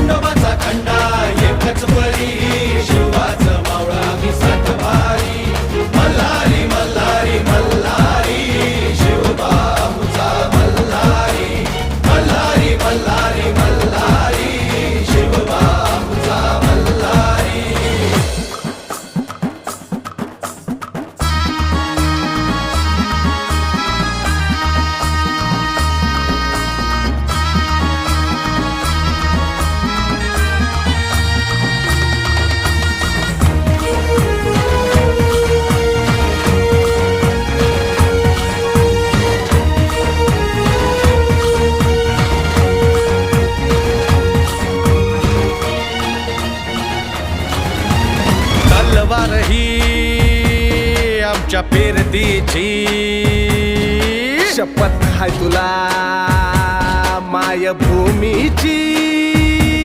खंडोबाचा खंडा एकच बळी शिवाचं मावळा मी सात भारी मल्हारी मल्हारी मल्हारी शिवबाऊचा मल्हारी मल्हारी मल्हारी मल्हारी शिवबाऊचा मल्हारी. तलवार ही आमच्या पेरतीची शपथ हाय तुला मायभूमीची.